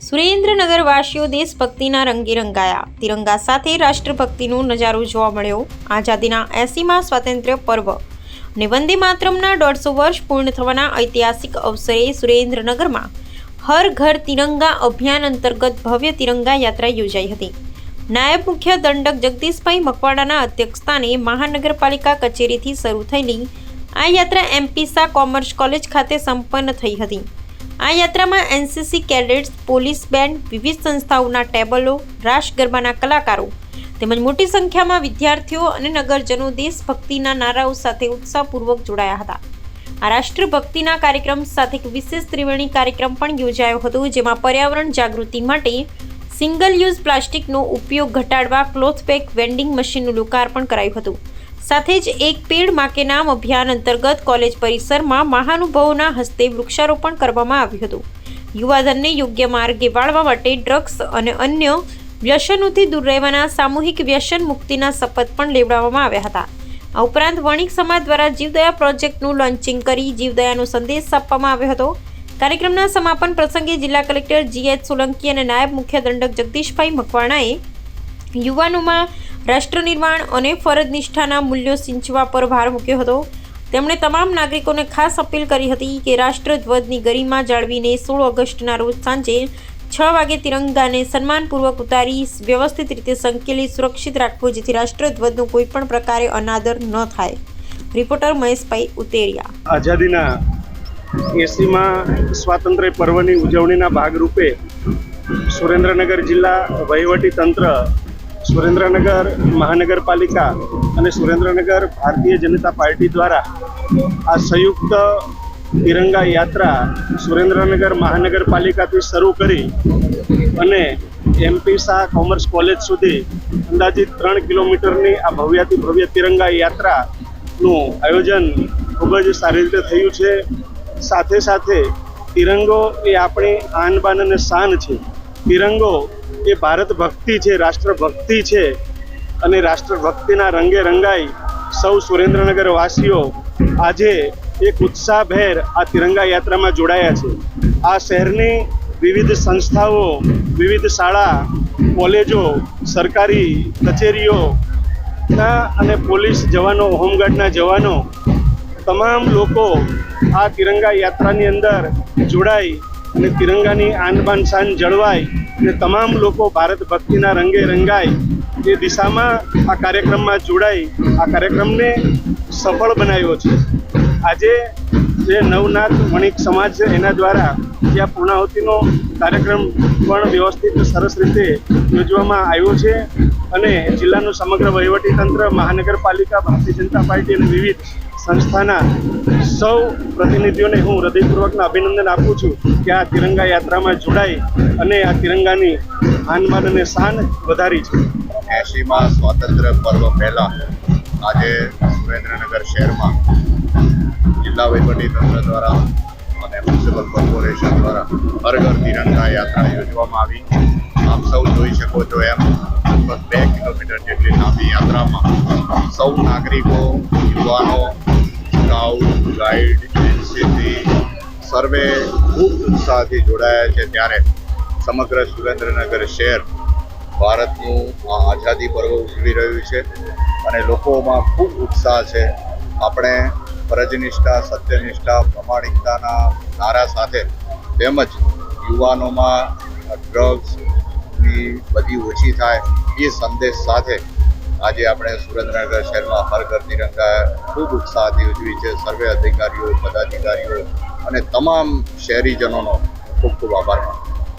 સુરેન્દ્રનગર વાસીઓ દેશભક્તિના રંગે રંગાયા। તિરંગા સાથે રાષ્ટ્રભક્તિનો નજારો જોવા મળ્યો। આઝાદીના 80મા સ્વાતંત્ર્ય પર્વ અને વંદે માતરમના 150 વર્ષ પૂર્ણ થવાના ઐતિહાસિક અવસરે સુરેન્દ્રનગરમાં હર ઘર તિરંગા અભિયાન અંતર્ગત ભવ્ય તિરંગા યાત્રા યોજાઈ હતી। નાયબ મુખ્ય દંડક જગદીશભાઈ મકવાણાના અધ્યક્ષસ્થાને મહાનગરપાલિકા કચેરીથી શરૂ થયેલી આ યાત્રા એમપી શાહ કોમર્સ કોલેજ ખાતે સંપન્ન થઈ હતી। આ યાત્રામાં એનસીસી કેડેટ્સ, પોલીસ બેન્ડ, વિવિધ સંસ્થાઓના ટેબલો, રાસ ગરબાના કલાકારો તેમજ મોટી સંખ્યામાં વિદ્યાર્થીઓ અને નગરજનો દેશભક્તિના નારાઓ સાથે ઉત્સાહપૂર્વક જોડાયા હતા। આ રાષ્ટ્રભક્તિના કાર્યક્રમ સાથે એક વિશેષ ત્રિવેણી કાર્યક્રમ પણ યોજાયો હતો, જેમાં પર્યાવરણ જાગૃતિ માટે સિંગલ યુઝ પ્લાસ્ટિકનો ઉપયોગ ઘટાડવા ક્લોથ બેગ વેન્ડિંગ મશીનનું લોકાર્પણ કરાયું હતું। સાથે જ એક પેડ માં કે નામ અભિયાન અંતર્ગત કોલેજ પરિસરમાં મહાનુભાવોના હસ્તે વૃક્ષારોપણ કરવામાં આવ્યું હતું। યુવાધનને યોગ્ય માર્ગે વાળવા માટે ડ્રગ્સ અને અન્ય વ્યસનોથી દૂર રહેવાના સામૂહિક વ્યસન મુક્તિના શપથ પણ લેવડાવવામાં આવ્યા હતા। આ ઉપરાંત વણિક સમાજ દ્વારા જીવદયા પ્રોજેક્ટનું લોન્ચિંગ કરી જીવદયાનો સંદેશ આપવામાં આવ્યો હતો। કાર્યક્રમના સમાપન પ્રસંગે જિલ્લા કલેક્ટર જીએચ સોલંકી અને નાયબ મુખ્ય દંડક જગદીશભાઈ મકવાણાએ યુવાનોમાં રાષ્ટ્ર નિર્માણ અને ફરજ નિષ્ઠાના મૂલ્યો સિંચવા પર ભાર મૂક્યો હતો। તેમણે તમામ નાગરિકોને ખાસ અપીલ કરી હતી કે રાષ્ટ્રધ્વજની ગરિમા જાળવીને 16 ઓગસ્ટના રોજ સાંજે 6 વાગે તિરંગાને સન્માનપૂર્વક ઉતારી વ્યવસ્થિત રીતે સંકેલી સુરક્ષિત રાખવો, જેથી રાષ્ટ્રધ્વજનો કોઈ પણ પ્રકારે અનાદર ન થાય। રિપોર્ટર મહેશભાઈ ઉતેરિયા। આઝાદીના 80મા સ્વાતંત્ર્ય પર્વની ઉજવણીના ભાગરૂપે સુરેન્દ્રનગર જિલ્લા વહીવટી તંત્ર, સુરેન્દ્રનગર મહાનગરપાલિકા અને સુરેન્દ્રનગર ભારતીય જનતા પાર્ટી દ્વારા આ સંયુક્ત તિરંગા યાત્રા સુરેન્દ્રનગર મહાનગરપાલિકાથી શરૂ કરી અને એમપી શાહ કોમર્સ કોલેજ સુધી અંદાજિત 3 કિલોમીટરની આ ભવ્યાતિ ભવ્ય તિરંગા યાત્રાનું આયોજન ખૂબ જ સારી રીતે થયું છે। સાથે સાથે તિરંગો એ આપણી આન બાન અને શાન છે। તિરંગો એ ભારત ભક્તિ છે, રાષ્ટ્રભક્તિ છે અને રાષ્ટ્રભક્તિના રંગે રંગાઈ સૌ સુરેન્દ્રનગર વાસીઓ આજે એક ઉત્સાહભેર આ તિરંગા યાત્રામાં જોડાયા છે। આ શહેરની વિવિધ સંસ્થાઓ, વિવિધ શાળા, કોલેજો, સરકારી કચેરીઓના અને પોલીસ જવાનો, હોમગાર્ડના જવાનો તમામ લોકો આ તિરંગા યાત્રાની અંદર જોડાઈ અને તિરંગાની આન બાન શાન જળવાય અને તમામ લોકો ભારત ભક્તિના રંગે રંગાય એ દિશામાં આ કાર્યક્રમમાં જોડાઈ આ કાર્યક્રમને સફળ બનાવ્યો છે। આજે જે નવનાથ વણિક સમાજ છે એના દ્વારા ત્યાં પૂર્ણાહુતિનો કાર્યક્રમ પણ વ્યવસ્થિત સરસ રીતે યોજવામાં આવ્યો છે અને જિલ્લાનું સમગ્ર વહીવટીતંત્ર, મહાનગરપાલિકા, ભારતીય જનતા પાર્ટી અને વિવિધ સંસ્થાના સૌ પ્રતિનિધિઓને હું હૃદયપૂર્વકના અભિનંદન આપું છું કે આ તિરંગા યાત્રામાં જોડાઈ અને આ તિરંગાની આનબાન અને શાન વધારી છે। 80મા સ્વાતંત્ર્ય પર્વ પહેલા આજે સુરેન્દ્રનગર શહેરમાં જિલ્લા વહીવટીતંત્ર દ્વારા અને મ્યુનિસિપલ કોર્પોરેશન દ્વારા હર ઘર તિરંગા યાત્રા યોજવામાં આવી। આપ સૌ જોઈ શકો છો એમ લગભગ 2 કિલોમીટર જેટલી લાંબી યાત્રામાં સૌ નાગરિકો, યુવાનો, સ્કાઉટ, ગાઈડ, એનસીસી સર્વે ખૂબ ઉત્સાહથી જોડાયા છે। ત્યારે સમગ્ર સુરેન્દ્રનગર શહેર ભારતનું આ આઝાદી પર્વ ઉજવી રહ્યું છે અને લોકોમાં ખૂબ ઉત્સાહ છે। આપણે ફરજનિષ્ઠા, સત્યનિષ્ઠા, પ્રમાણિકતાના નારા સાથે તેમજ યુવાનોમાં ડ્રગ્સની બધી ઓછી થાય એ સંદેશ સાથે આજે આપણે સુરેન્દ્રનગર શહેરમાં હર ઘર તિરંગા ખૂબ ઉત્સાહથી ઉજવી છે। સર્વે અધિકારીઓ, પદાધિકારીઓ અને તમામ શહેરીજનોનો ખૂબ ખૂબ આભાર માનું છું।